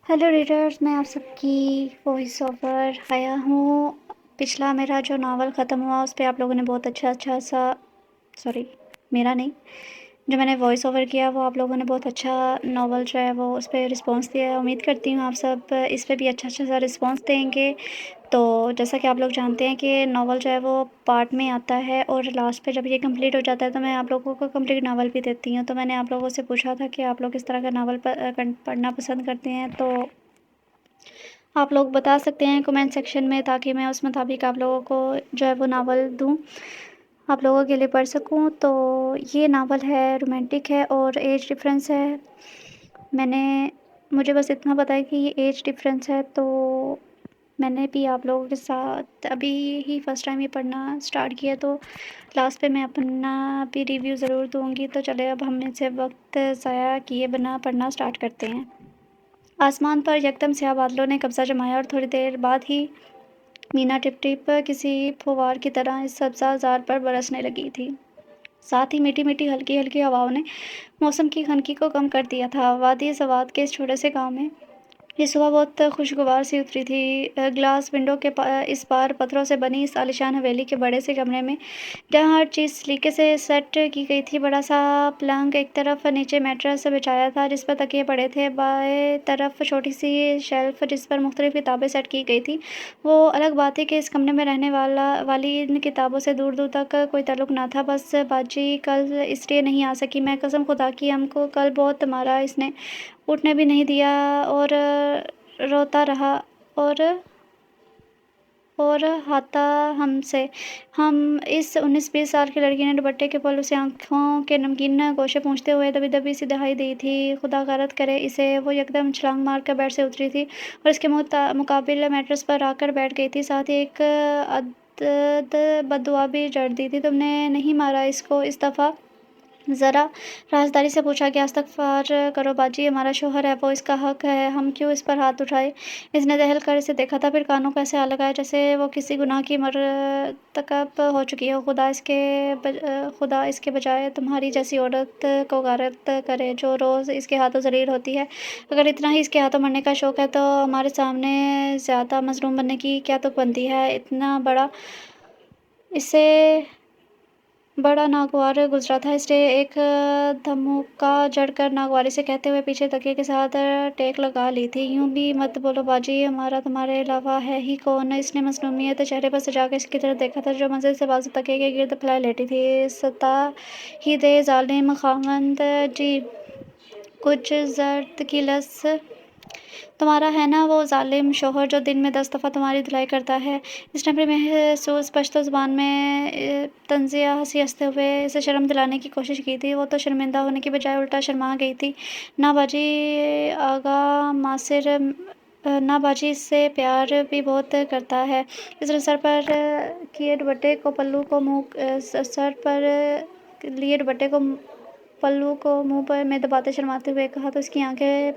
Hello readers, मैं आप सबकी वॉइस ओवर आया हूँ। पिछला मेरा जो नावल ख़त्म हुआ उस पे आप लोगों ने बहुत अच्छा सा सॉरी मेरा नहीं, जो मैंने वॉइस ओवर किया वो आप लोगों ने बहुत अच्छा नावल जो है वो उस पर रिस्पॉन्स दिया है। उम्मीद करती हूँ आप सब इस पे भी अच्छा सा रिस्पॉन्स देंगे। तो जैसा कि आप लोग जानते हैं कि नावल जो है वो पार्ट में आता है और लास्ट पे जब ये कंप्लीट हो जाता है तो मैं आप लोगों को कंप्लीट नावल भी देती हूँ। तो मैंने आप लोगों से पूछा था कि आप लोग किस तरह का नावल पढ़ना पसंद करते हैं, तो आप लोग बता सकते हैं कमेंट सेक्शन में, ताकि मैं उस मुताबिक आप लोगों को जो है वो नावल दूँ, आप लोगों के लिए पढ़ सकूँ। तो ये नावल है, रोमांटिक है और एज डिफरेंस है। मुझे बस इतना पता है कि ये एज डिफरेंस है, तो मैंने भी आप लोगों के साथ अभी ही फर्स्ट टाइम ये पढ़ना स्टार्ट किया, तो लास्ट पे मैं अपना भी रिव्यू ज़रूर दूँगी। तो चले अब हम इनसे वक्त ज़ाया किए बिना पढ़ना स्टार्ट करते हैं। आसमान पर यकदम स्याह बादलों ने कब्जा जमाया और थोड़ी देर बाद ही मीना टिप टिप किसी फुव्वार की तरह इस सब्ज़ा-ज़ार पर बरसने लगी थी। साथ ही मीठी-मीठी हल्की-हल्की हवाओं ने मौसम की खनकी को कम कर दिया था। वादी सवात के इस छोटे से गाँव में ये सुबह बहुत खुशगवार सी उतरी थी। ग्लास विंडो के इस पार पत्थरों से बनी इस आलीशान हवेली के बड़े से कमरे में, जहाँ हर चीज़ सलीके से सेट की गई थी। बड़ा सा पलंग, एक तरफ नीचे मैट्रेस बिछाया था जिस पर तकिए पड़े थे, बाएं तरफ छोटी सी शेल्फ जिस पर मुख्तलिफ किताबें सेट की गई थी। वो अलग बात है कि इस कमरे में रहने वाली इन किताबों से दूर दूर तक कोई ताल्लुक ना था। बस बाजी कल इसलिए नहीं आ सकी, मैं कसम खुदा की हमको कल बहुत मारा इसने, उठने भी नहीं दिया और रोता रहा और हाथा हमसे। हम इस 19-20 साल की लड़की ने दुपट्टे के पल्लू से आंखों के नमकीन गोशे पूंछते हुए दबी दबी सी दहाई दी थी। खुदा गारत करे इसे। वो एकदम छलांग मार कर बेड से उतरी थी और इसके मुकाबिल मैट्रेस पर आकर बैठ गई थी। साथ ही एक बददुआ भी जड़ दी थी। तुमने नहीं मारा इसको इस दफ़ा? ज़रा राजदारी से पूछा गया। इस्तग़फ़ार करो बाजी, हमारा शौहर है वो, इसका हक़ है, हम क्यों इस पर हाथ उठाए। इसने दहल कर इसे देखा था, फिर कानों को ऐसे हाथ लगाया जैसे वो किसी गुनाह की मरतकब हो चुकी हो। खुदा इसके बजाय तुम्हारी जैसी औरत को गारत करे जो रोज़ इसके हाथों ज़लील होती है। अगर इतना ही इसके हाथों मरने का शौक़ है तो हमारे सामने ज़्यादा मज़लूम बनने की क्या तुक बनती है। इतना बड़ा इससे बड़ा नागवार गुजरा था। इसलिए एक धमुक्का जड़कर नागवारी से कहते हुए पीछे तकिए के साथ टेक लगा ली थी। यूं भी मत बोलो बाजी, हमारा तुम्हारे अलावा है ही कौन। इसने मसनूमियत चेहरे पर सजा कर इसकी तरफ देखा था जो मंजिल से बाजू तकिए के गिर्द फैलाए लेटी थी। सता ही दे जालिम खावंद जी, कुछ जर्द की लस तुम्हारा है ना वो ज़ालिम शौहर जो दिन में 10 दफ़ा तुम्हारी धुलाई करता है। इसने अपनी महसूस पश्तो ज़ुबान में तंज़िया हंसी हंसते हुए इसे शर्म दिलाने की कोशिश की थी। वो तो शर्मिंदा होने की बजाय उल्टा शर्मा गई थी। ना बाजी आगा मासिर ना बाजी इससे प्यार भी बहुत करता है। इसने सर पर किए दुपट्टे को पल्लू को मुँह सर पर लिए दुपट्टे को पल्लू को मुँह पर में दबाते शर्माते हुए कहा, तो इसकी आंखें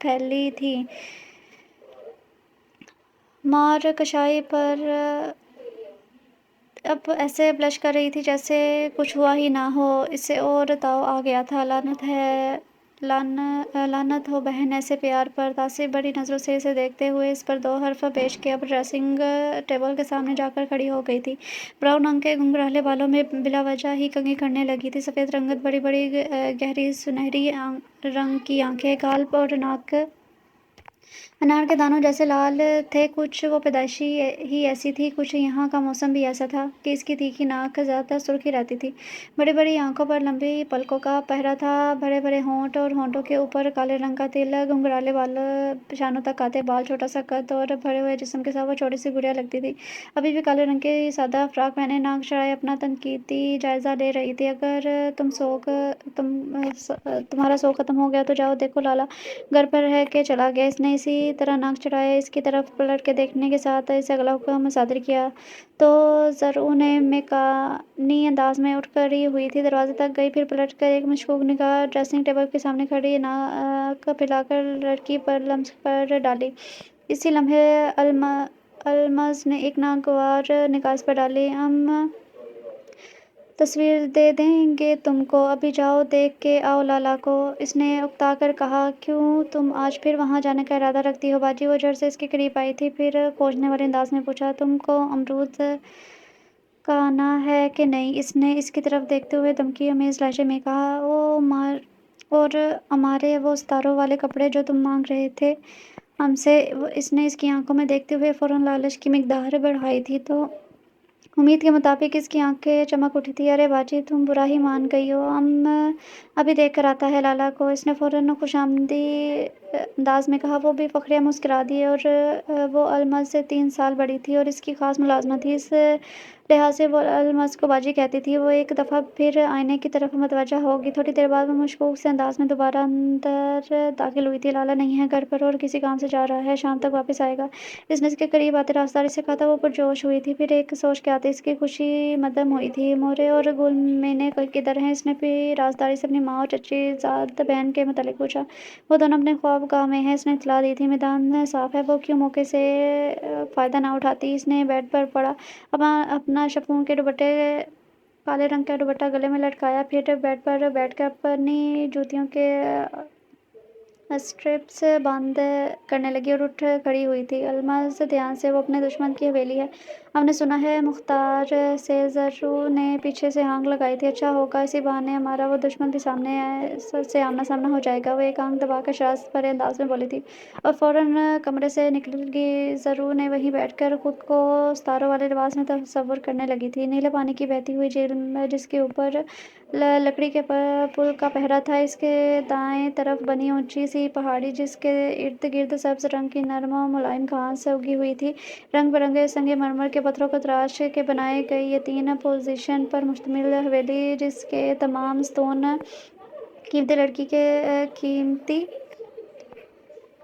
फैली थी मार कशाई पर। अब ऐसे ब्लश कर रही थी जैसे कुछ हुआ ही ना हो। इससे और ताव आ गया था। लानत हो बहन ऐसे प्यार पर। तासीर बड़ी नज़रों से इसे देखते हुए इस पर 2 हर्फ पेश किया। अब ड्रेसिंग टेबल के सामने जाकर खड़ी हो गई थी। ब्राउन रंग के घुंघराले बालों में बिला वजह ही कंघी करने लगी थी। सफ़ेद रंगत बड़ी बड़ी गहरी सुनहरी रंग की आंखें, गाल और नाक अनार के दानों जैसे लाल थे। कुछ वो पैदाइशी ही ऐसी थी, कुछ यहाँ का मौसम भी ऐसा था कि इसकी तीखी नाक ज़्यादातर सुर्ख ही रहती थी। बड़ी बड़ी आंखों पर लंबी पलकों का पहरा था। भरे भरे होंठ और होंठों के ऊपर काले रंग का तिल, घुंघराले बाल शानों तक आते बाल, छोटा सा कद और भरे हुए जिस्म के साथ वो छोटी सी गुड़िया लगती थी। अभी भी काले रंग की सादा फ्राक पहने नाक चढ़ाए अपना तनकीदी जायज़ा ले रही थी। अगर तुम्हारा शौक ख़त्म हो गया तो जाओ देखो लाला घर पर रह के चला गया। इसने इसी तरह नाक चढ़ाए इसकी तरफ पलट के देखने के साथ इसे अगला हुक्म सादर किया तो ज़रूर ने मेकानी अंदाज में उठ खड़ी हुई थी। दरवाजे तक गई, फिर पलट कर एक मशकूक निगाह ड्रेसिंग टेबल के सामने खड़ी नाक फैलाकर लड़की पर लम्स पर डाली। इसी लम्हे अलमज ने एक नागवार निगाह इस पर डाली। تصویر دے دیں گے تم کو، ابھی جاؤ دیکھ کے آؤ لالا کو، اس نے اکتا کر کہا۔ کیوں تم آج پھر وہاں جانے کا ارادہ رکھتی ہو باجی؟ وہ جھٹ سے اس کے قریب آئی تھی، پھر کھوجنے والے انداز میں پوچھا۔ تم کو امرود کھانا ہے کہ نہیں؟ اس نے اس کی طرف دیکھتے ہوئے دھمکی آمیز لہجے میں کہا۔ اور ہمارے وہ ستاروں والے کپڑے جو تم مانگ رہے تھے ہم سے؟ اس نے اس کی آنکھوں میں دیکھتے ہوئے فوراً لالچ کی مقدار بڑھائی تھی تو امید کے مطابق اس کی آنکھیں چمک اٹھی تھی۔ ارے باجی تم برا ہی مان گئی ہو، ہم ابھی دیکھ کر آتا ہے لالا کو، اس نے فوراً خوش آمدی انداز میں کہا۔ وہ بھی فخریہ مسکرا دی، اور وہ الماس سے 3 سال بڑی تھی اور اس کی خاص ملازمت تھی، اس لحاظ سے وہ الماس کو باجی کہتی تھی۔ وہ ایک دفعہ پھر آئینے کی طرف متوجہ ہوگی۔ تھوڑی دیر بعد وہ مشکوک سے انداز میں دوبارہ اندر داخل ہوئی تھی۔ لالا نہیں ہے گھر پر اور کسی کام سے جا رہا ہے، شام تک واپس آئے گا، اس نے اس کے قریب آتے رازداری سے کہا تھا۔ وہ پرجوش ہوئی تھی، پھر ایک سوچ کے آتے اس کی خوشی مدھم ہوئی تھی۔ مورے اور گل مینے کدھر ہیں؟ اس نے پھر رازداری سے اپنی ماں اور چچی زاد بہن کے متعلق پوچھا۔ وہ دونوں اپنے خواب گاہ میں ہیں، اس نے اطلاع دی تھی۔ میدان صاف ہے، وہ کیوں موقع سے فائدہ نہ اٹھاتی؟ اس نے بیڈ پر پڑا اپنا شفون کے دوپٹے کالے رنگ کا دوپٹہ گلے میں لٹکایا، پھر بیڈ پر بیٹھ کر اپنی جوتیوں کے اسٹرپس بند کرنے لگی اور اٹھ کھڑی ہوئی تھی۔ الماس دھیان سے، وہ اپنے دشمن کی حویلی ہے، ہم نے سنا ہے مختار سے، زرو نے پیچھے سے ہانک لگائی تھی۔ اچھا ہوگا، اسی بہانے ہمارا وہ دشمن بھی سے آمنا سامنا ہو جائے گا، وہ ایک آنکھ دبا کر شرارت بھرے انداز میں بولی تھی اور فوراً کمرے سے نکل گئی۔ زرو نے وہیں بیٹھ کر خود کو ستاروں والے لباس میں تصور کرنے لگی تھی، نیلے پانی کی بہتی ہوئی جھیل جس کے اوپر لکڑی کے پل کا پہرا تھا، اس کے دائیں طرف بنی اونچی سی پہاڑی جس کے ارد گرد سبز رنگ کی نرم و ملائم گھاس اگی ہوئی تھی، رنگ برنگے سنگ مرمر کے پتھروں کو تراش کے بنائی گئی یہ 3 پوزیشن پر مشتمل حویلی جس کے تمام ستون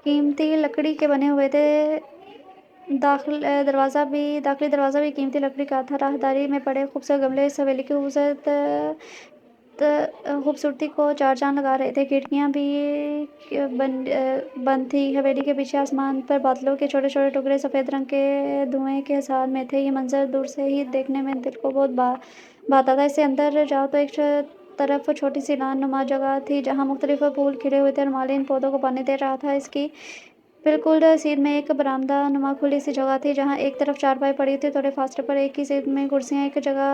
قیمتی لکڑی کے بنے ہوئے تھے، داخلی دروازہ بھی قیمتی لکڑی کا تھا۔ راہداری میں پڑے خوبصورت گملے اس حویلی کی خوبصورتی کو 4 چاند لگا رہے تھے، کھڑکیاں بھی بند تھیں، حویلی کے پیچھے آسمان پر بادلوں کے چھوٹے چھوٹے ٹکڑے سفید رنگ کے دھوئیں کے حصار میں تھے۔ یہ منظر دور سے ہی دیکھنے میں دل کو بہت بھاتا تھا۔ اس سے اندر جاؤ تو ایک طرف چھوٹی سی لان نما جگہ تھی جہاں مختلف پھول کھلے ہوئے تھے اور مالی ان پودوں کو پانی دے رہا تھا۔ اس کی بالکل سیدھ میں ایک برآمدہ نما کھلی سی جگہ تھی جہاں ایک طرف چارپائی پڑی تھی، تھوڑے فاصلے پر ایک ہی سیدھ میں کرسیاں ایک جگہ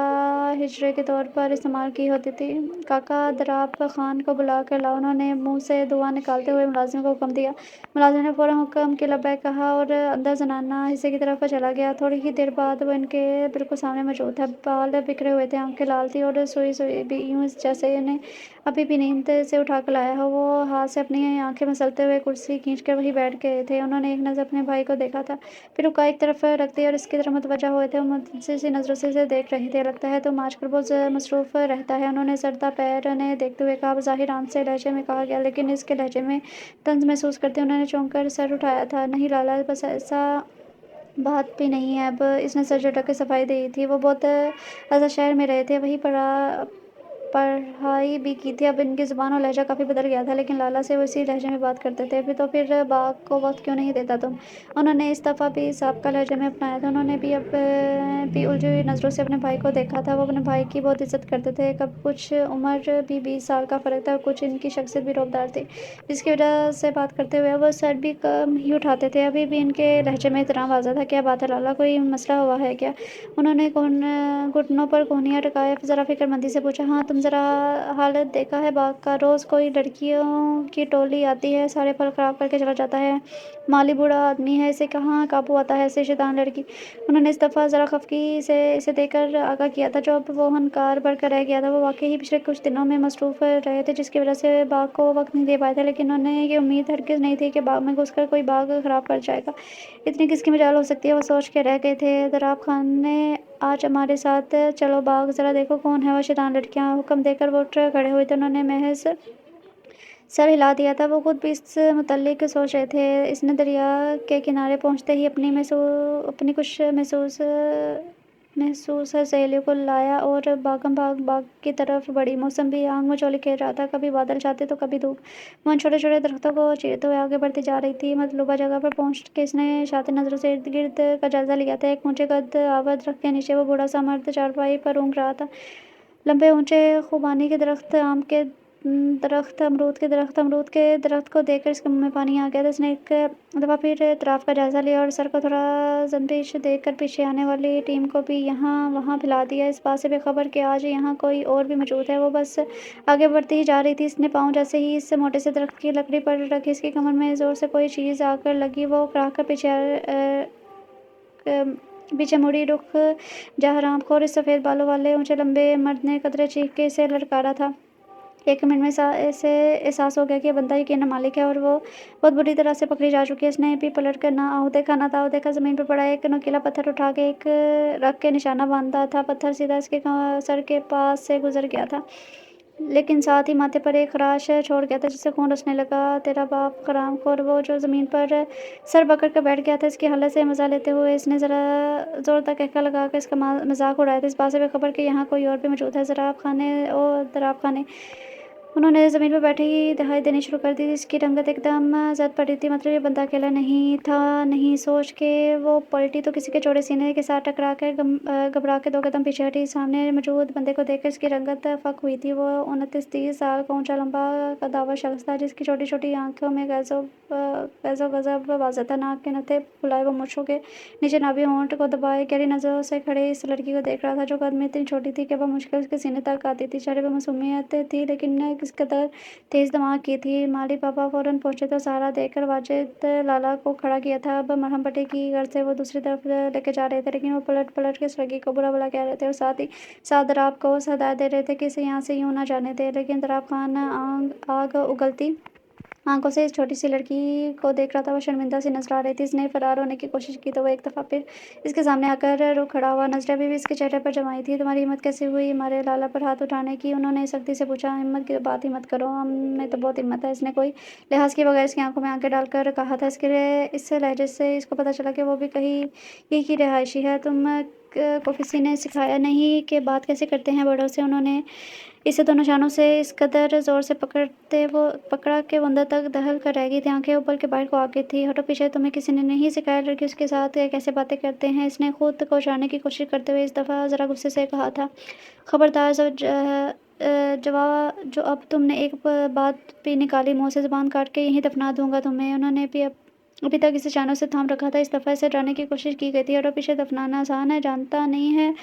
ہجرے کے طور پر استعمال کی ہوتی تھی۔ کاکا دراپ خان کو بلا کر لاؤ، انہوں نے منہ سے دھواں نکالتے ہوئے ملازم کو حکم دیا۔ ملازم نے فوراً حکم کے لبیک کہا اور اندر زنانہ حصے کی طرف چلا گیا۔ تھوڑی ہی دیر بعد وہ ان کے بالکل سامنے موجود تھا، بال بکھرے ہوئے تھے، آنکھیں لال تھیں اور سوئی بھی، یوں جیسے انہیں ابھی بھی نیند سے اٹھا کر لایا ہو۔ وہ ہاتھ سے اپنی آنکھیں مسلتے ہوئے کرسی کھینچ کر وہیں بیٹھ گئے تھے۔ انہوں نے ایک نظر اپنے بھائی کو دیکھا تھا، پھر حقہ ایک طرف رکھ دی اور اس کی طرف متوجہ ہوئے تھے۔ وہ متنازع سی نظروں سے اسے دیکھ رہے تھے۔ لگتا ہے تم آج کل بہت مصروف رہتا ہے، انہوں نے سردا پیر نے دیکھتے ہوئے کہا۔ بظاہر عام سے لہجے میں کہا گیا، لیکن اس کے لہجے میں طنز محسوس کرتے انہوں نے چونک کر سر اٹھایا تھا۔ نہیں لالا، بس ایسا بات بھی نہیں ہے، اب اس نے سر جھٹک کے صفائی دی تھی۔ وہ بہت عرصہ شہر میں رہے تھے، وہیں پڑھائی بھی کی تھی، اب ان کی زبان اور لہجہ کافی بدل گیا تھا، لیکن لالا سے وہ اسی لہجے میں بات کرتے تھے۔ پھر باغ کو وقت کیوں نہیں دیتا تم؟ انہوں نے اس دفعہ بھی سابقہ لہجے میں اپنایا تھا۔ انہوں نے بھی اب بھی الجھی ہوئی نظروں سے اپنے بھائی کو دیکھا تھا۔ وہ اپنے بھائی کی بہت عزت کرتے تھے، کچھ عمر بھی 20 سال کا فرق تھا اور کچھ ان کی شخصیت بھی رعبدار تھی، جس کی وجہ سے بات کرتے ہوئے وہ سر بھی کم ہی اٹھاتے تھے۔ ابھی بھی ان کے لہجے میں احترام واضح تھا۔ کیا بات ہے لالا، کوئی مسئلہ ہوا ہے کیا؟ انہوں نے گھٹنوں پر کونیاں ٹکائے ذرا فکر مندی سے پوچھا۔ ہاں، تم ذرا حالت دیکھا ہے باغ کا؟ روز کوئی لڑکیوں کی ٹولی آتی ہے، سارے پھل خراب کر کے چلا جاتا ہے، مالی بوڑھا آدمی ہے، اسے کہاں قابو آتا ہے ایسی شیطان لڑکی؟ انہوں نے اس دفعہ ذرا خفگی سے اسے دیکھ کر آگاہ کیا تھا، جو اب وہ ہنکار بڑھ کر رہ گیا تھا۔ وہ واقعی ہی پچھلے کچھ دنوں میں مصروف رہے تھے، جس کی وجہ سے باغ کو وقت نہیں دے پائے تھے، لیکن انہیں یہ امید ہرگز نہیں تھی کہ باغ میں گھس کر کوئی باغ خراب کر جائے گا۔ اتنی کس کی مجال ہو سکتی ہے؟ وہ سوچ کے رہ گئے تھے۔ دراپ خان نے آج ہمارے ساتھ چلو باغ، ذرا دیکھو کون ہے وہ شیطان لڑکیاں۔ حکم دے کر وہ اٹھ کھڑے ہوئے تھے۔ انہوں نے محض سر ہلا دیا تھا، وہ خود بھی اس متعلق سوچ رہے تھے۔ اس نے دریا کے کنارے پہنچتے ہی اپنی کچھ محسوس سہیلیوں کو لایا اور بھاگم بھاگ باغ کی طرف بڑھی۔ موسم بھی آنگ مچولی کھیل رہا تھا، کبھی بادل چھاتے تو کبھی دھوپ۔ وہ ان چھوٹے چھوٹے درختوں کو چیرتے ہوئے آگے بڑھتی جا رہی تھی۔ مطلوبہ جگہ پر پہنچ کے اس نے شاطر نظروں سے ارد گرد کا جائزہ لیا تھا۔ ایک اونچے قد آور درخت کے نیچے وہ بوڑھا سا مرد چارپائی پر اونگ رہا تھا۔ लंबे ऊंचे खुबानी के दरख्त, आम के दरख्त, अमरूद के दरख्त को देखकर इसके मुंह में पानी आ गया था। इसने एक दफ़ा फिर एतराफ़ का जायज़ा लिया और सर को थोड़ा ज़ंबिश देकर पीछे आने वाली टीम को भी यहाँ वहाँ फैला दिया, इस बात से बेखबर कि आज यहाँ कोई और भी मौजूद है। वो बस आगे बढ़ती ही जा रही थी। इसने पाँव जैसे ही इस मोटे से दरख्त की लकड़ी पर रखे, इसकी कमर में ज़ोर से कोई चीज़ आकर लगी। वो कराह कर पीछे मुड़ी। रुक जा हरामखोर, इस सफ़ेद बालों वाले ऊंचे लंबे मर्द ने कदरे चीख के इसे ललकारा था। एक मिनट में इसे एहसास हो गया कि यह बंदा यकीनन मालिक है और वो बहुत बुरी तरह से पकड़ी जा चुकी है। इसने भी पलट कर ना आहू देखा ना ताऊ देखा, ज़मीन पर पड़ा एक नुकीला पत्थर उठा के एक रख के निशाना बांधा था। पत्थर सीधा इसके सर के पास से गुजर गया था, लेकिन साथ ही माथे पर एक खराश छोड़ गया था जिससे खून रिसने लगा। तेरा बाप हरामखोर, वो जो ज़मीन पर सर पकड़ कर बैठ गया था। इसकी हालत से मज़ा लेते हुए इसने ज़रा ज़ोरदार कहका लगा कर इसका मजाक उड़ाया था, इस बात से बेखबर कि यहाँ कोई और भी मौजूद है। ज़राब खाने उन्होंने ज़मीन पर बैठे ही दहाई देनी शुरू कर दी। इसकी रंगत एकदम जद पड़ी थी, मतलब ये बंदा अकेला नहीं था। नहीं सोच के वो पलटी तो किसी के चौड़े सीने के साथ टकरा कर घबरा के 2 कदम पीछे हटी। सामने मौजूद बंदे को देखकर इसकी रंगत फक हुई थी। वो 29-30 साल का ऊंचा लंबा कदावर शख्स था, जिसकी छोटी छोटी आंखों में गजब वाज़ह था। नाक के नत्थे फुलाए वो मूंछों के नीचे नाभि होंठ को दबाए गहरी नज़रों से खड़े इस लड़की को देख रहा था, जो कद में इतनी छोटी थी कि वह मुश्किल उसके सीने तक आती थी। चेहरे पर मासूमियत थी, लेकिन किस कदर तेज दिमाग की थी। माली पापा फौरन पहुंचे तो सहारा देकर वाजिद लाला को खड़ा किया था। अब मरहम पट्टी की गर्ज से वो दूसरी तरफ लेके जा रहे थे, लेकिन वो पलट पलट के इस लड़की को बुरा भला कह रहे थे और साथ ही साथ दराब को हदायत दे रहे थे कि इसे यहाँ से यूं ना जाने दे। लेकिन दराब खान आग उगलती आंखों से इस छोटी सी लड़की को देख रहा था। वो शर्मिंदा सी नजर आ रही थी। इसने फरार होने की कोशिश की तो वो एक दफ़ा फिर इसके सामने आकर रुक खड़ा हुआ। नजरें अभी भी इसके चेहरे पर जमाई थी। तुम्हारी हिम्मत कैसे हुई हमारे लाला पर हाथ उठाने की? उन्होंने सख्ती से पूछा। हिम्मत की बात ही मत करो, हम में तो बहुत हिम्मत है। इसने कोई लिहाज किए बगैर इसकी आंखों में आंखें डालकर कहा था। इस लहजे से इसको पता चला कि वो भी कहीं ही की रिहायशी है। तुम को किसी ने सिखाया नहीं कि बात कैसे करते हैं बड़ों से? उन्होंने इसे दोनों शानों से इस कदर जोर से पकड़ा कि वो अंदर तक दहल कर रह गई थी। आंखें ऊपर के बाहर को आ गई थी। हटो पीछे, तुम्हें किसी ने नहीं सिखाया लड़की उसके साथ कैसे बातें करते हैं? इसने खुद को छुड़ाने की कोशिश करते हुए इस दफ़ा ज़रा गुस्से से कहा था। खबरदार, जो अब तुमने एक बात भी निकाली मुँह से, ज़ुबान काट के यहीं दफना दूंगा तुम्हें। उन्होंने भी अभी तक इसे चानों से थाम रखा था। इस दफ़ा इसे डराने की कोशिश की गई थी। हटो पीछे दफनाना आसान है, जानता नहीं है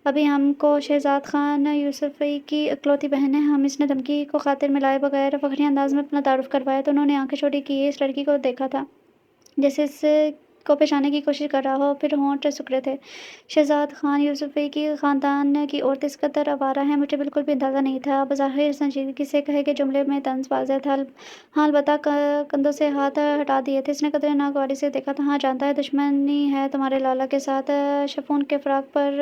अभी हमको शहजाद खान यूसुफ़ी की इकलौती बहन है हम। इसने धमकी को खातिर मिलाए बगैर फखरी अंदाज में अपना तारुफ करवाया तो उन्होंने आंखें छोटी की। इस लड़की को देखा था जैसे इससे को पहचानने की कोशिश कर रहा हो, फिर होंठ सिकुड़े थे। शहजाद खान यूसुफ़ी की ख़ानदान की औरत इस कदर आवारा है, मुझे बिल्कुल भी अंदाज़ा नहीं था। बज़ाहिर संजीदगी से कहे कि जुमले में तंज़ वाज़ेह था। हाँ, अलबत्ता कंधों से हाथ हटा दिए थे। इसने कदरे नागवारी से देखा था। हाँ, जानता है दुश्मनी है तुम्हारे लाला के साथ। शफून के फ़राक पर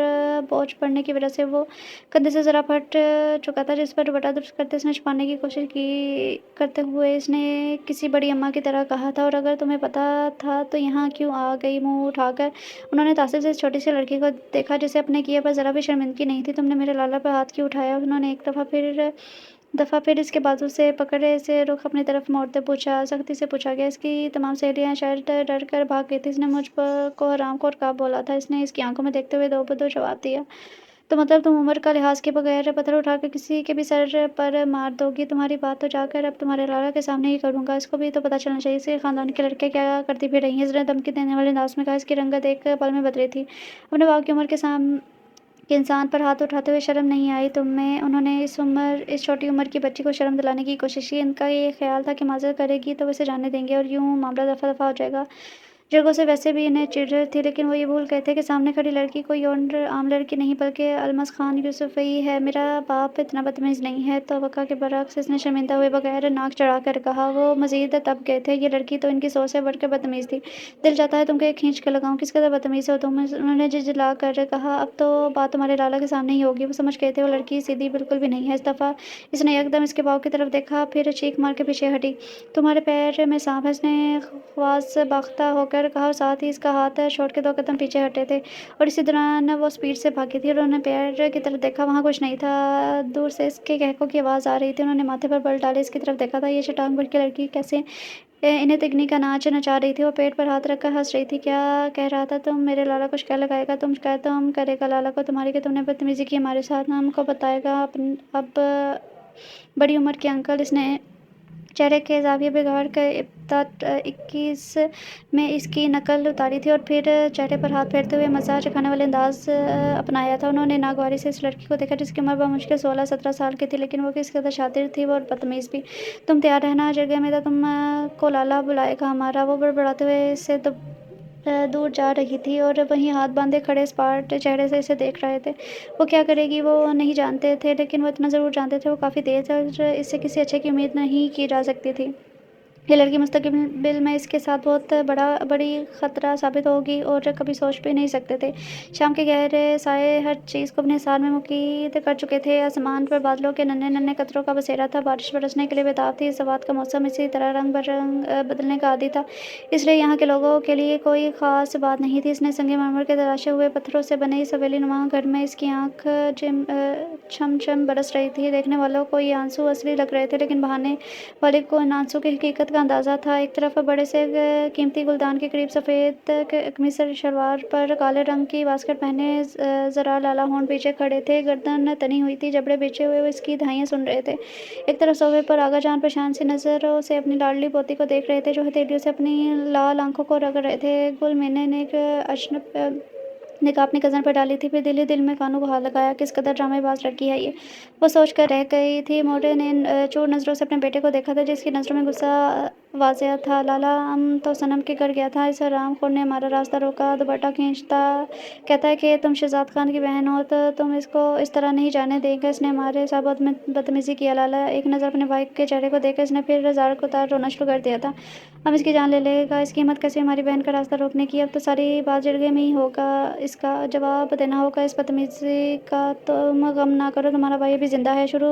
बोझ पड़ने की वजह से वो कंधे से ज़रा फट चुका था, जिस पर दुपट्टा दुरुस्त करते उसने छुपाने की कोशिश की। करते हुए इसने किसी बड़ी अम्मा की तरह कहा था, और अगर तुम्हें पता था तो यहाँ क्यों आ गई मुँह उठाकर? उन्होंने ताज्जुब से इस छोटी सी लड़की को देखा जिसे अपने किए पर ज़रा भी शर्मिंदगी नहीं थी। तुमने मेरे लाला पर हाथ क्यों उठाया? उन्होंने एक दफ़ा फिर इसके बाजू से पकड़े से रुख अपनी तरफ मोड़ते पूछा, सख्ती से पूछा गया। इसकी तमाम सहेलियाँ शायद डर कर भाग गई थी। इसने मुझ पर को हरामखोर कब बोला था? इसने इसकी आंखों में देखते हुए दो बदो जवाब दिया। तो मतलब तुम उम्र का लिहाज के बगैर पत्थर उठाकर किसी के भी सर पर मार दोगी? तुम्हारी बात तो जाकर अब तुम्हारे लाला के सामने ही करूँगा। इसको भी तो पता चलना चाहिए इसके ख़ानदान की लड़कियाँ क्या करती फिर रही हैं। इसने धमकी देने वाले अंदाज में कहा। इसकी रंगत एक पल में बदली थी। अपने बाप की उम्र के इंसान पर हाथ उठाते हुए शर्म नहीं आई तुम्हें? उन्होंने इस छोटी उम्र की बच्ची को शर्म दिलाने की कोशिश की। इनका ये ख्याल था कि माजरत करेगी तो उसे जाने देंगे और यूँ मामला दफ़ा दफ़ा हो जाएगा। बुजुर्गों से वैसे भी इन्हें चिढ़ थी, लेकिन वो ये भूल गए थे कि सामने खड़ी लड़की कोई और आम लड़की नहीं बल्कि अलमस खान यूसुफ़ी है। मेरा बाप इतना बदतमीज़ नहीं है। तवक्का के बरअक्स इसने शर्मिंदा हुए बगैर नाक चढ़ाकर कहा। वो मज़ीद तब गए थे। ये लड़की तो इनकी सोच से बढ़कर बदतमीज़ थी। दिल चाहता है तुमको खींच कर लगाऊं, किस कदर बदतमीज़ हो तुम? उन्होंने झिझला कर कहा। अब तो बात तुम्हारे लाला के सामने ही होगी। वो समझ गए थे वो लड़की सीधी बिल्कुल भी नहीं है। इस दफ़ा इसने एकदम इसके बाव की तरफ देखा, फिर चीख मार के पीछे हटी। तुम्हारे पैर में सांप है, इसने ख्वास बाख्ता होकर कहा, और साथ ही इसका हाथ छोड़ के 2 कदम पीछे हटे थे। और इसी दौरान वो स्पीड से भागी थी और उन्होंने पैर की तरफ देखा, वहाँ कुछ नहीं था। दूर से इसके कहकों की आवाज़ आ रही थी। उन्होंने माथे पर बल डाले इसकी तरफ देखा था। ये चट्टान पर की लड़की कैसे इन्हें तिगनी का नाच नचा रही थी। वो पेट पर हाथ रखकर हंस रही थी। क्या कह रहा था तुम? मेरे लाला को शिकायत लगाएगा? तुम शिकायत तो हम करेगा लाला को तुम्हारी कि तुमने बदतमीजी की हमारे साथ। हमको बताएगा अब बड़ी उम्र के अंकल। इसने चेहरे के ज़ाविये बिगाड़ कर इब्तदा 21 में इसकी नकल उतारी थी और फिर चेहरे पर हाथ फेरते हुए मज़ाक चखाने वाले अंदाज अपनाया था। उन्होंने नागवारी से इस लड़की को देखा जिसकी उम्र बमुश्किल 16-17 साल की थी, लेकिन वो किस कदर शातिर थी और बदतमीज़ भी। तुम तैयार रहना, जगह में था तुम को लाला बुलाएगा हमारा। वो बड़बड़ाते हुए इससे दूर जा रही थी और वहीं हाथ बांधे खड़े स्पार्ट चेहरे से इसे देख रहे थे। वो क्या करेगी वो नहीं जानते थे, लेकिन वो इतना ज़रूर जानते थे वो काफ़ी तेज़ है और इससे किसी अच्छे की उम्मीद नहीं की जा सकती थी। ये लड़की मुस्तकबिल में इसके साथ बहुत बड़ी ख़तरा साबित होगी और कभी सोच भी नहीं सकते थे। शाम के गहरे साए हर चीज़ को अपने साथ में मुक़य्यद कर चुके थे। आसमान पर बादलों के नन्हे-नन्हे कतरों का बसेरा था। बारिश बरसने के लिए बेताब थी। सवात का मौसम इसी तरह रंग-बरंग बदलने का आदी था। इसलिए यहाँ के लोगों के लिए कोई ख़ास बात नहीं थी। इसने संगमरमर के तराशे हुए पत्थरों से बने इस हवेली-नुमा घर में इसकी आँख छम-छम बरस रही थी। देखने वालों को ये आंसू असली लग रहे थे, लेकिन बहाने वाले को इन आंसू की हकीकत का अंदाज़ा था। एक तरफ बड़े से कीमती गुलदान के करीब सफ़ेद कमीज़ शलवार पर काले रंग की बास्केट पहने ज़रा लाला होंठ पीछे खड़े थे। गर्दन तनी हुई थी, जबड़े बिछे हुए वो इसकी धाइयाँ सुन रहे थे। एक तरफ सोफे पर आगा जान परेशान सी नज़रों से अपनी लाडली पोती को देख रहे थे, जो हथेलियों से अपनी लाल आँखों को रगड़ रहे थे। गुल मीना ने एक अशनब निगाह अपनी कज़न पर डाली थी, फिर दिल ही दिल में कानों को हाथ लगाया। किस कदर ड्रामेबाज लड़की है ये, वो सोच कर रह गई थी। मोटे ने चूर नज़रों से अपने बेटे को देखा था, जिसकी नज़रों में गुस्सा वाज़ेह था। लाला हम तो सनम के घर गया था, इस हरामखोर ने हमारा रास्ता रोका। दुपट्टा खींचता कहता है कि तुम शहजाद खान की बहन हो तो तुम इसको इस तरह नहीं जाने देगा। इसने हमारे साथ बदतमीज़ी किया। लाला एक नज़र अपने भाई के चेहरे को देखकर इसने फिर ज़ार-कुतार रोना शुरू कर दिया था। अब इसकी जान ले लेगा। इसकी हिम्मत कैसी हमारी बहन का रास्ता रोकने की। अब तो सारी बात जड़गे में ही होगा। इसका जवाब देना होगा इस बदतमीज़ी का। तुम गम ना करो, तुम्हारा भाई अभी ज़िंदा है। शुरू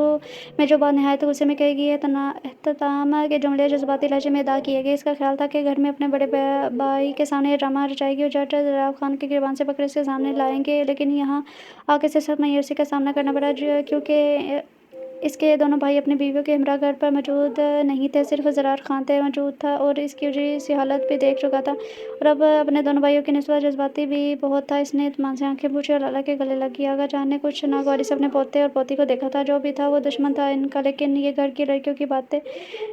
में जो बात निहायत गुस्से में कही गई है, एहतमाम के जुमले जज्बाती लहजे में अदा किए गए। इसका ख्याल था कि घर में अपने बड़े भाई के सामने ये ड्रामा रचाएगी और झट ज़राफ़ खान के गिरबान से पकड़े इसके सामने लाएंगे, लेकिन यहाँ आके इसे सख्त मायूसी का सामना करना पड़ा, क्योंकि इसके दोनों भाई अपनी बीवियों के हमरा घर पर मौजूद नहीं थे। सिर्फ ज़रार खान थे मौजूद था और इसकी वजह सी हालत भी देख चुका था और अब अपने दोनों भाइयों की निस्बत जज्बाती भी बहुत था। इसने इत्मीनान से आंखें पूछी और लाला के गले लगी। आगा जान ने कुछ नागवारी से अपने पोते और पोती को देखा था। जो भी था वो दुश्मन था इनका, लेकिन ये घर की लड़कियों की बातें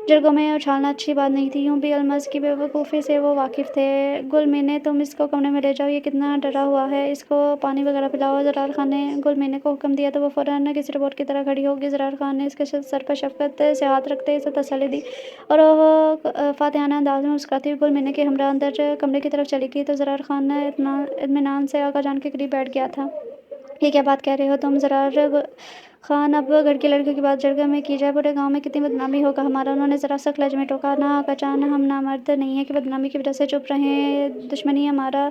जड़गों में उछालना अच्छी बात नहीं थी। यूँ भी अलमज़ की बेवकूफ़ी से वो वाकिफ़ थे। गुल मीने तुम इसको कमरे में ले जाओ, ये कितना डरा हुआ है, इसको पानी वगैरह पिलाओ। ज़रार खान ने गुल मीने को हुक्म दिया तो वो फ़ौरन किसी रोबोट की तरह खड़ी होगी। ज़रार खान ने इसके सर पर शफ़क़त से हाथ रखते इसे तसल्ली दी और वो फ़ातिहाना अंदाज़ में मुस्कुराती हुई गुल मीना के हमरा अंदर कमरे की तरफ चली गई तो ज़रार खान इत्मीनान से आगा जान के करीब बैठ गया था। ये क्या बात कह रहे हो तुम ज़रार खान? अब घर की लड़कियों की बात जड़गा में की जाए, पूरे गाँव में कितनी बदनामी होगा हमारा। उन्होंने ज़रा सख्त लहजे में टोका। ना आका जान, हम नामर्द नहीं है कि बदनामी की वजह से चुप रहें। दुश्मनी हमारा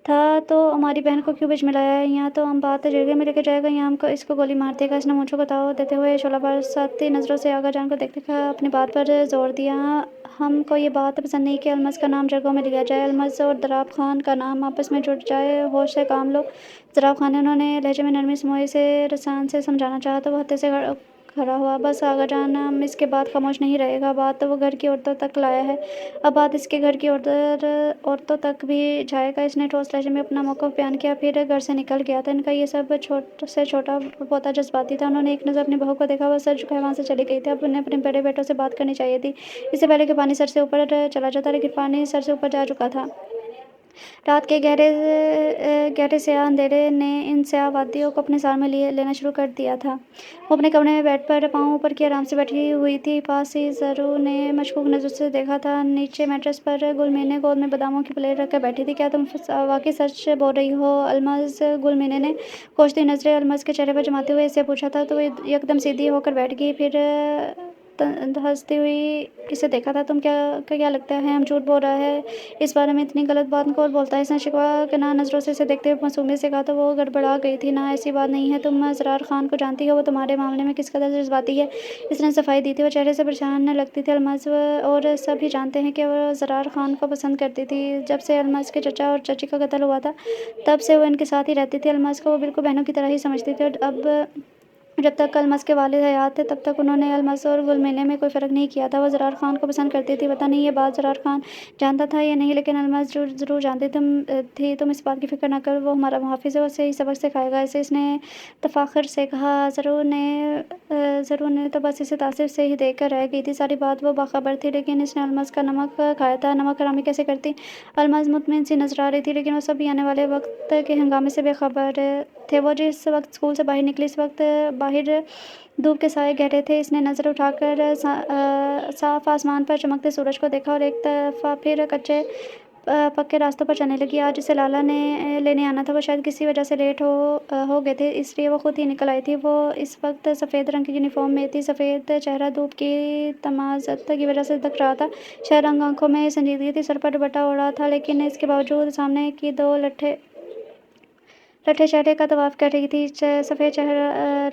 था तो हमारी बहन को क्यों बीच में लाया है? यहाँ तो हम बात जगह में लेकर जाएगा या हमको इसको गोली मार देगा। इसने मूंछों को ताव देते हुए शोला बरसाती नज़रों से आगा जान को देखते अपनी बात पर जोर दिया। हमको ये बात पसंद नहीं कि अलमज़ का नाम जगहों में लिया जाए। अलमज़ और ज़राफ़ खान का नाम आपस में जुड़ जाए। होश से काम लो। ज़राफ़ खान ने उन्होंने लहजे में नरमी समोई से रसान से समझाना चाहा तो वो हत्थे से खड़ा हुआ। बस आगा जान, हम इसके बाद खामोश नहीं रहेगा। बात तो वो घर की औरतों तक लाया है, अब बात इसके घर की औरतों तक भी जाएगा। इसने ठोस लहजे में अपना मौक़िफ़ बयान किया, फिर घर से निकल गया था। इनका ये सब से छोटा पोता जज्बाती था। उन्होंने एक नज़र अपनी बहू को देखा, वह सर झुकाए वहाँ से चली गई थी। अब उन्हें अपने बड़े बेटों से बात करनी चाहिए थी, इससे पहले कि पानी सर से ऊपर चला जाता, लेकिन पानी सर से ऊपर जा चुका था। रात के गहरे स्याह अंधेरे ने इन स्याह वादियों को अपने साथ में लेना शुरू कर दिया था। वो अपने कमरे में बेड पर पाँव ऊपर किए आराम से बैठी हुई थी। पास ही ज़रू ने मशकूक नज़र से देखा था। नीचे मैट्रेस पर गुल मीना गोद में बादामों की प्लेट रखकर बैठी थी। क्या तुम वाकई सच बोल रही हो अलमज़? गुल मीना ने कोसती नज़रें अलमज़ के चेहरे पर जमाते हुए इसे पूछा था तो वो एकदम सीधी होकर बैठ गई, फिर हंसती हुई इसे देखा था। तुम क्या लगता है हम झूठ बोल रहा है इस बारे में? इतनी गलत बात कौन बोलता है? इसने शिकवा के ना नज़रों से इसे देखते हुए मासूमियत से कहा तो वो गड़बड़ा गई थी। ना, ऐसी बात नहीं है। तुम ज़रार खान को जानती हो, वो तुम्हारे मामले में किस कदर जज्बाती है। इसने सफाई दी थी। वो चेहरे से परेशान लगती थी। अलमज़ और सभी जानते हैं कि वो ज़रार खान को पसंद करती थी। जब से अलमज़ के चचा और चाची का कत्ल हुआ था, तब से वो इनके साथ ही रहती थी। अलमज़ को वो बिल्कुल बहनों की तरह ही समझती थी और अब جب تک الماس کے والد حیات تھے تب تک انہوں نے الماس اور گل ملنے میں کوئی فرق نہیں کیا تھا۔ وہ زرار خان کو پسند کرتی تھی، پتہ نہیں یہ بات زرار خان جانتا تھا یا نہیں، لیکن الماس ضرور جانتی تھی۔ تم اس بات کی فکر نہ کرو، وہ ہمارا محافظ ہے، وہ صحیح سبق سکھائے گا اسے، اس نے تفاخر سے کہا۔ ضرور نے تو بس اسے تعصب سے ہی دیکھ کر رہ گئی تھی، ساری بات وہ باخبر تھی، لیکن اس نے الماس کا نمک کھایا تھا۔ نمک حرامی کیسے کرتی؟ الماس مطمئن سی نظر آ رہی تھی، لیکن وہ سبھی آنے والے وقت کے ہنگامے سے بے خبر تھے۔ وہ جس وقت اسکول سے باہر نکلی اس وقت باہر دھوپ کے سائے گہرے تھے۔ اس نے نظر اٹھا کر صاف آسمان پر چمکتے سورج کو دیکھا اور ایک دفعہ پھر کچے پکے راستوں پر چلنے لگی۔ آج جسے لالا نے لینے آنا تھا وہ شاید کسی وجہ سے لیٹ ہو گئے تھے، اس لیے وہ خود ہی نکل آئی تھی۔ وہ اس وقت سفید رنگ کی یونیفارم میں تھی، سفید چہرہ دھوپ کی تمازت کی وجہ سے دکھ رہا تھا، شاید رنگ آنکھوں میں سنجیدگی تھی، سر پر دوپٹہ اوڑھا تھا، لیکن اس کے باوجود سامنے کی دو لٹھے چہرے کا طواف کر رہی تھی۔ سفید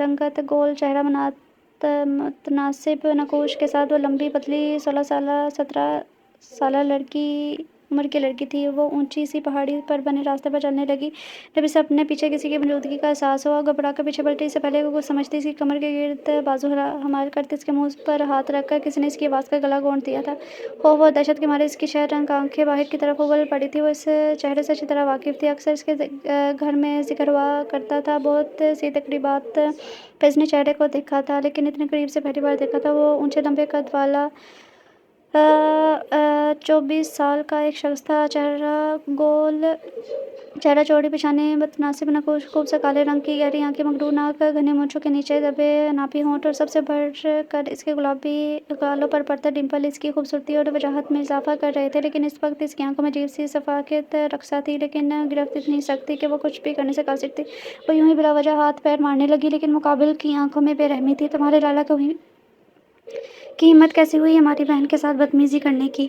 رنگت گول چہرہ متناسب نقوش کے ساتھ، وہ لمبی پتلی 17 سالہ عمر کی لڑکی تھی۔ وہ اونچی سی پہاڑی پر بنے راستے پر چلنے لگی۔ جب اسے اپنے پیچھے کسی کی موجودگی کا احساس ہوا، گھبرا کر پیچھے پلٹی۔ اس سے پہلے وہ کچھ سمجھتی، اس کی کمر کے گرد بازو ہمال کرتے، اس کے منہ پر ہاتھ رکھ کر کسی نے اس کی آواز کا گلا گھونٹ دیا تھا۔ خوف اور دہشت کے مارے اس کی شہد رنگ آنکھیں باہر کی طرف اگل پڑی تھیں۔ وہ اس چہرے سے اچھی طرح واقف تھی، اکثر اس کے گھر میں ذکر ہوا کرتا تھا، بہت سی تقریبات پہ اس نے چہرے کو دیکھا تھا، لیکن اتنے قریب سے پہلی بار دیکھا تھا۔ وہ اونچے لمبے قد والا 24 سال کا ایک شخص تھا، چہرہ گول، چہرہ چوڑی پیشانی، متناسب نقوش، خوب سے کالے رنگ کی گہری آنکھیں، مخدوم ناک، گھنے مونچھوں کے نیچے دبے ناپی ہونٹ، اور سب سے بڑھ کر اس کے گلابی گالوں پر پڑتے ڈمپل اس کی خوبصورتی اور وجاہت میں اضافہ کر رہے تھے۔ لیکن اس وقت اس کی آنکھوں میں عجیب سی شفقت رقصہ تھی، لیکن گرفت اتنی سخت تھی کہ وہ کچھ بھی کرنے سے قاصر تھی۔ وہ یوں ہی بلا وجہ ہاتھ پیر مارنے لگی، لیکن مقابل کی آنکھوں میں بے رحمی تھی۔ تمہارے لالا کی ہمت کیسے ہوئی ہماری بہن کے ساتھ بدتمیزی کرنے کی؟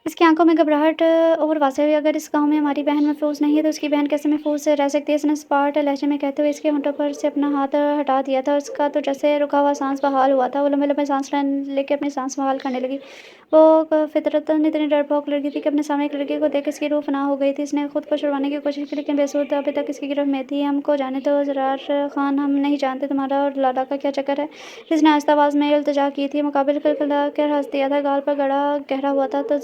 اس کی آنکھوں میں گھبراہٹ اور واضح ہوئی۔ اگر اس گاؤں میں ہماری بہن محفوظ نہیں ہے تو اس کی بہن کیسے محفوظ رہ سکتی ہے؟ اس نے سپاٹ لہجے میں کہتے ہوئے اس کے ہونٹوں پر سے اپنا ہاتھ ہٹا دیا تھا، اور اس کا تو جیسے رکا ہوا سانس بحال ہوا تھا۔ وہ لمبے لمبے سانس لے کے اپنی سانس بحال کرنے لگی۔ وہ فطرتاً اتنی ڈرپوک لڑکی تھی کہ اپنے سامنے ایک لڑکے کو دیکھ اس کی روح فنا ہو گئی تھی۔ اس نے خود کو چھڑوانے کی کوشش کی، لیکن بے سود ابھی تک اس کی گرفت میں تھی۔ ہم کو جانے دو زرار خان، ہم نہیں جانتے تمہارا اور لالا کا کیا چکر ہے۔ اس نے آہستہ آواز میں التجا کی تھی۔ مقابل کلکلا کر ہنس دیا تھا، گال پر گڑا گہرا ہوا تھا، تو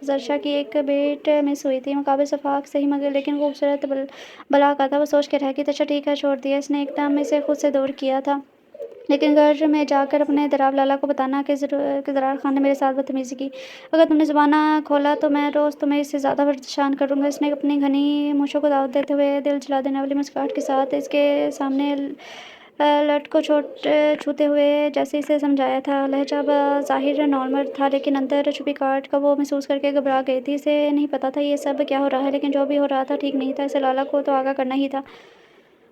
زرشا کی ایک بیٹ مس ہوئی تھی۔ مقابل صفاق صحیح مگر لیکن خوبصورت بلا کا تھا۔ وہ سوچ کے رہ گئی، اچھا ٹھیک ہے، چھوڑ دیا۔ اس نے ایک دم اسے خود سے دور کیا تھا، لیکن گھر میں جا کر اپنے دراب لالا کو بتانا کہ زرار خان نے میرے ساتھ بدتمیزی کی۔ اگر تم نے زبان کھولا تو میں روز تمہیں اس سے زیادہ پریشان کروں گا۔ اس نے اپنی گھنی مونچھوں کو دعوت دیتے ہوئے دل جلا دینے والی مسکراہٹ کے ساتھ اس کے سامنے لٹ کو چھوتے ہوئے جیسے اسے سمجھایا تھا۔ لہجہ بظاہر نارمل تھا، لیکن اندر چھپی کاٹ کا وہ محسوس کر کے گھبرا گئی تھی۔ اسے نہیں پتا تھا یہ سب کیا ہو رہا ہے، لیکن جو بھی ہو رہا تھا ٹھیک نہیں تھا، اسے لالا کو تو آگاہ کرنا ہی تھا۔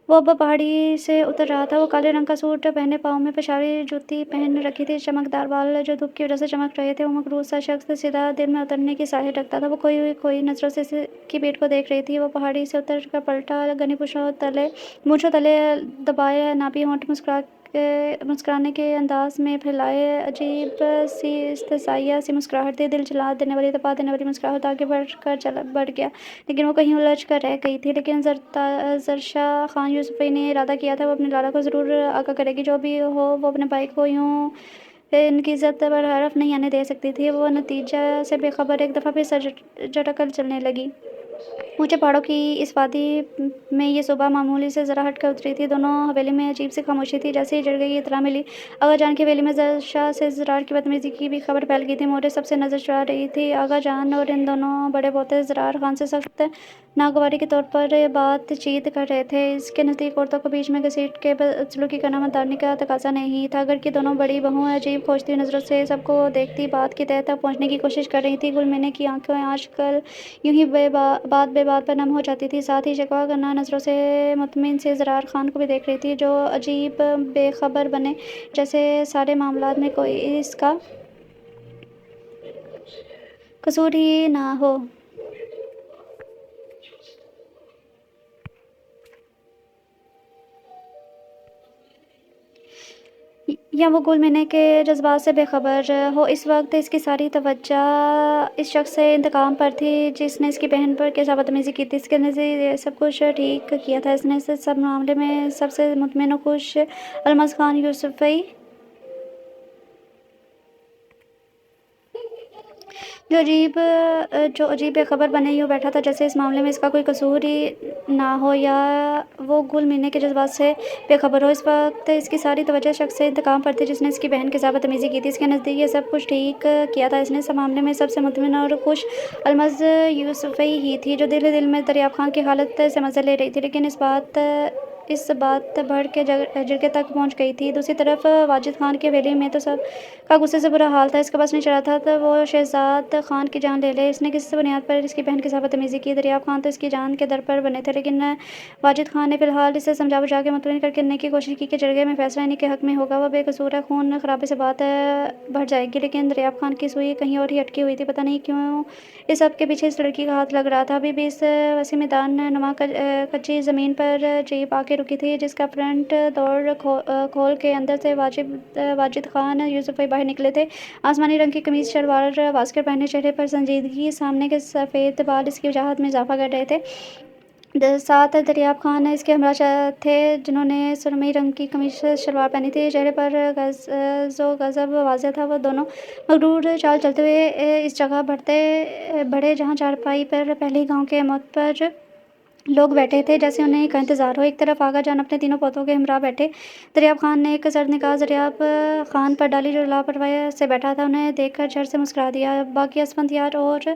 وہ اب پہاڑی سے اتر رہا تھا۔ وہ کالے رنگ کا سوٹ پہنے، پاؤں میں پشاوری جوتی پہن رکھی تھی، چمکدار بال جو دھوپ کی وجہ سے چمک رہے تھے۔ وہ مغرور سا شخص سیدھا دل میں اترنے کی صلاحیت رکھتا تھا۔ وہ کھوئی نظروں سے اس کی پیٹھ کو دیکھ رہی تھی۔ وہ پہاڑی سے اتر کر پلٹا، گھنی مونچھوں تلے دبائے ناپی ہونٹ مسکرانے کے انداز میں پھیلائے، عجیب سی استحصائیہ سی مسکراہٹ تھی، دل جلا دینے والی، تپا دینے والی مسکراہٹ۔ آگے بڑھ گیا، لیکن وہ کہیں الجھ کر رہ گئی تھی۔ لیکن زرشا خان یوسفی نے ارادہ کیا تھا وہ اپنے لالا کو ضرور آگاہ کرے گی، جو بھی ہو۔ وہ اپنے بھائی کو یوں ان کی عزت پر حرف نہیں آنے دے سکتی تھی۔ وہ نتیجہ سے بے خبر ایک دفعہ پھر سر جھٹک کر چلنے لگی۔ اونچے پہاڑوں کی اس وادی میں یہ صبح معمولی سے ذرا ہٹ کر اتری تھی۔ دونوں حویلی میں عجیب سی خاموشی تھی، جیسے ہی جڑ گئی اطلاع ملی آغا جان کی حویلی میں زرشا سے زرار کی بدتمیزی کی بھی خبر پھیل گئی تھی۔ مورے سب سے نظر چرا رہی تھی۔ آغا جان اور ان دونوں بڑے پوتے زرار خان سے سخت ناگواری کے طور پر بات چیت کر رہے تھے۔ اس کے نزدیک عورتوں کو بیچ میں گھسیٹ کے بدسلوکی کرنا مردانگی کا تقاضا نہیں تھا۔ گھر کی دونوں بڑی بہویں عجیب کھوجتی ہوئی نظروں سے سب کو دیکھتی، بات کی تہہ تک پہنچنے کی کوشش کر رہی تھیں۔ گل مینے کی آنکھیں آج کل یوں ہی بات بے بات پر نم ہو جاتی تھیں، ساتھ ہی شکوہ کناں نظروں سے مطمئن سی زرار خان کو بھی دیکھ رہی تھی، جو عجیب بے خبر بنے، جیسے سارے معاملات میں کوئی اس کا قصور ہی نہ ہو۔ یا وہ گل ملنے کے جذبات سے بے خبر ہو۔ اس وقت اس کی ساری توجہ اس شخص سے انتقام پر تھی جس نے اس کی بہن پر کیسا بدتمیزی کی تھی۔ اس کے نزدیک یہ سب کچھ ٹھیک کیا تھا۔ اس نے سب معاملے میں سب سے مطمئن و خوش الماس خان یوسفی جو عجیب بے خبر بنے یوں بیٹھا تھا جیسے اس معاملے میں اس کا کوئی قصور ہی نہ ہو یا وہ گل ملنے کے جذبات سے بے خبر ہو۔ اس وقت اس کی ساری توجہ شخص سے انتقام پر تھی جس نے اس کی بہن کے ساتھ بدتمیزی کی تھی۔ اس کے نزدیک یہ سب کچھ ٹھیک کیا تھا۔ اس نے سب معاملے میں سب سے مطمئن اور خوش الماس یوسفی ہی تھی جو دل میں دریاب خان کی حالت سے مزے لے رہی تھی، لیکن اس بات بڑھ کے جرگے تک پہنچ گئی تھی۔ دوسری طرف واجد خان کی حویلی میں تو سب کا غصے سے برا حال تھا۔ اس کا بس نہیں چڑھا تھا کہ وہ شہزاد خان کی جان لے لے۔ اس نے کس بنیاد پر اس کی بہن کے ساتھ بدتمیزی کی؟ دریاب خان تو اس کی جان کے در پر بنے تھے، لیکن واجد خان نے فی الحال اسے سمجھا بجھا کے مطمئن کرنے کی کوشش کی کہ جرگے میں فیصلہ انہی کے حق میں ہوگا، وہ بے قصور ہے۔ خون خرابے سے بات بڑھ جائے گی، لیکن دریاب خان کی سوئی کہیں اور ہی اٹکی ہوئی تھی۔ پتہ نہیں کیوں اس سب کے پیچھے اس لڑکی کا ہاتھ لگ رہا تھا۔ ابھی بھی اس وسیع میدان نما کچی زمین پر جیپ آ کے رکی تھی جس کا فرنٹ دور کھول کے اندر سے واجد خان یوسفی باہر نکلے تھے۔ آسمانی رنگ کی قمیض شلوار واسکٹ پہنے، چہرے پر سنجیدگی، سامنے کے سفید بال اس کی وجاہت میں اضافہ کر رہے تھے۔ ساتھ دریاب خان اس کے ہمراہ تھے جنہوں نے سرمئی رنگ کی قمیض شلوار پہنی تھی۔ چہرے پر جو غضب واضح تھا، وہ دونوں مغرور چال چلتے ہوئے اس جگہ بڑھے جہاں چارپائی پر پہلے ہی گاؤں کے معتبر لوگ بیٹھے تھے جیسے انہیں کا انتظار ہو۔ ایک طرف آغا جان اپنے تینوں پوتوں کے ہمراہ بیٹھے۔ دریاب خان نے ایک سرد نگاہ دریاب خان پر ڈالی جو لاپرواہی سے بیٹھا تھا۔ انہیں دیکھ کر جھٹ سے مسکرا دیا۔ باقی اسفندیار اور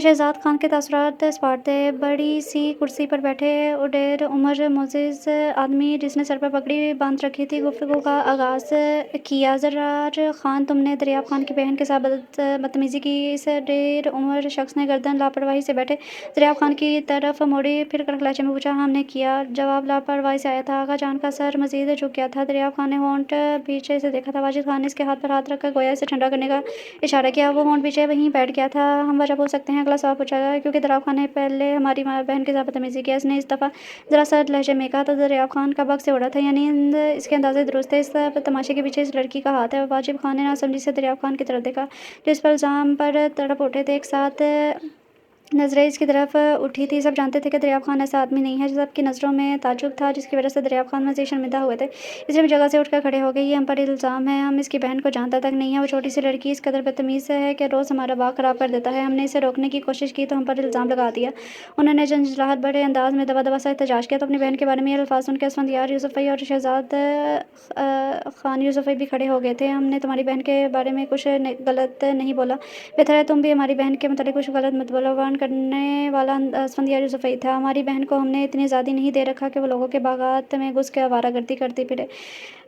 شہزاد خان کے تاثرات اسپاٹ تھے۔ بڑی سی کرسی پر بیٹھے اڈیر عمر معزز آدمی جس نے سر پر پگڑی باندھ رکھی تھی گفتگو کا آغاز کیا۔ زرار خان، تم نے دریاب خان کی بہن کے ساتھ بدتمیزی کی؟ اس اڈیر عمر شخص نے گردن لاپرواہی سے بیٹھے دریاب خان کی طرف موڑی، پھر کڑک لہجے میں پوچھا، ہم نے کیا؟ جواب لاپرواہی سے آیا تھا۔ آغا جان کا سر مزید جھک گیا تھا۔ دریاب خان نے ہونٹ پیچھے سے دیکھا تھا۔ واجد خان نے اس کے ہاتھ پر ہاتھ رکھ کر گویا اسے ٹھنڈا کرنے کا اشارہ کیا۔ وہ ہونٹ پیچھے وہیں بیٹھ گیا تھا۔ ہم وجہ پوچھ سکتے ہیں؟ اگلا سوال پوچھا گیا۔ کیونکہ دریاب خان نے پہلے ہماری بہن کے ساتھ بدتمیزی کی، اس نے اس دفعہ ذرا سرد لہجے میں کہا۔ تو دریاب خان کا بک سے اڑا تھا، یعنی اس کے اندازے درست تھے۔ اس تماشے کے پیچھے اس لڑکی کا ہاتھ ہے۔ واجد خان نے ناسمجھی سے دریاب خان کی طرف دیکھا جو اس الزام پر تڑپ اٹھے تھے۔ ایک ساتھ نظریں اس کی طرف اٹھی تھیں۔ سب جانتے تھے کہ دریاب خان ایسا آدمی نہیں ہے۔ سب کی نظروں میں تعجب تھا جس کی وجہ سے دریاب خان مزید شرمندہ ہوئے تھے، اس لیے وہ جگہ سے اٹھ کر کھڑے ہو گئے۔ یہ ہم پر الزام ہے، ہم اس کی بہن کو جانتا تک نہیں ہے۔ وہ چھوٹی سی لڑکی اس قدر بدتمیز ہے کہ روز ہمارا باغ خراب کر دیتا ہے۔ ہم نے اسے روکنے کی کوشش کی تو ہم پر الزام لگا دیا۔ انہوں نے جھنجھلاہٹ بھرے انداز میں دبا دبا سا احتجاج کیا تو اپنی بہن کے بارے میں یہ الفاظ سن کے اسفندیار یوسفی اور شہزاد خان یوسفی بھی کھڑے ہو گئے تھے۔ ہم نے تمہاری بہن کے بارے میں کچھ غلط نہیں بولا، بہتر ہے تم بھی ہماری بہن کے متعلق کچھ غلط مت بولو۔ ورن کرنے والا اسفندیار یوسفی تھا۔ ہماری بہن کو ہم نے اتنی آزادی نہیں دے رکھا کہ وہ لوگوں کے باغات میں گھس کے آوارہ گردی کرتی پھرے۔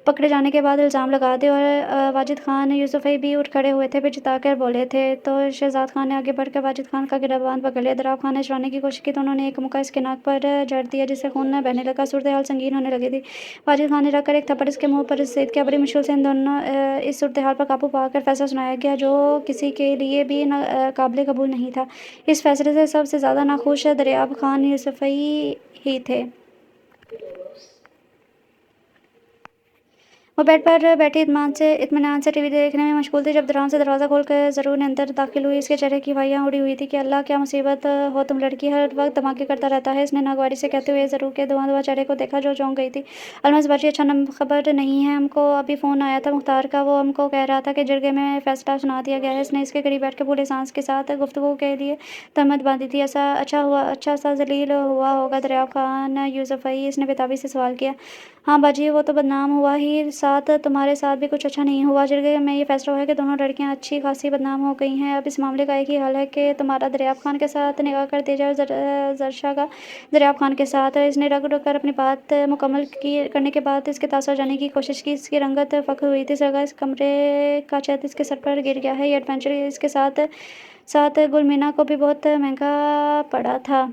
پکڑے جانے کے بعد الزام لگا دے۔ اور واجد خان یوسفی بھی اٹھ کھڑے ہوئے تھے، پھر چتا کر بولے تھے تو شہزاد خان نے آگے بڑھ کر واجد خان کا گریبان پکڑ لیا۔ دریاب خان نے چھڑانے کی کوشش کی تو انہوں نے ایک مکہ اس کے ناک پر جھڑ دیا جس سے خون بہنے لگا۔ صورتحال سنگین ہونے لگی تھی۔ واجد خان نے رکھ کر ایک تھپڑ اس کے منہ پر رسید کیا۔ بڑی مشکل سے ان دونوں اس صورتحال پر قابو پا کر فیصلہ سنایا گیا جو کسی کے لیے بھی قابل قبول نہیں تھا۔ اس فیصلے سے سب سے زیادہ ناخوش دریاب خان یوسفی ہی تھے۔ وہ بیڈ پر بیٹھی اطمینان سے ٹی وی دیکھنے میں مشغول تھی جب دران سے دروازہ کھول کر ضرور نے اندر داخل ہوئی۔ اس کے چہرے کی پھائیاں اڑی ہوئی تھیں کہ اللہ کیا مصیبت ہو تم لڑکی، ہر وقت دھماکے کرتا رہتا ہے۔ اس نے ناگواری سے کہتے ہوئے ضرور کے دھواں چہرے کو دیکھا جو چونک گئی تھی۔ الماس باجی، اچھا خبر نہیں ہے، ہم کو ابھی فون آیا تھا مختار کا، وہ ہم کو کہہ رہا تھا کہ جرگے میں فیصلہ سنا دیا گیا ہے۔ اس نے اس کے قریب بیٹھ کر پھولے سانس کے ساتھ گفتگو کے لیے تہمت باندھی تھی۔ اچھا سا ذلیل ہوا ہوگا دریاب خان یوسفی، اس نے بےتابی سے سوال کیا۔ ہاں باجی، وہ تو بدنام ہوا ہی، ساتھ تمہارے ساتھ بھی کچھ اچھا نہیں ہوا۔ جرگے میں یہ فیصلہ ہوا ہے کہ دونوں لڑکیاں اچھی خاصی بدنام ہو گئی ہیں۔ اب اس معاملے کا ایک ہی حل ہے کہ تمہارا دریاب خان کے ساتھ نکاح کر دیا جائے اور زرشا کا دریاب خان کے ساتھ۔ اس نے رک رک کر اپنی بات مکمل کرنے کے بعد اس کے تاثر جانے کی کوشش کی۔ اس کی رنگت فخر ہوئی تھی۔ سرگا اس کمرے کا چھت اس کے سر پر گر گیا ہے۔ یہ ایڈونچر اس کے ساتھ گل مینا کو بھی بہت مہنگا پڑا تھا۔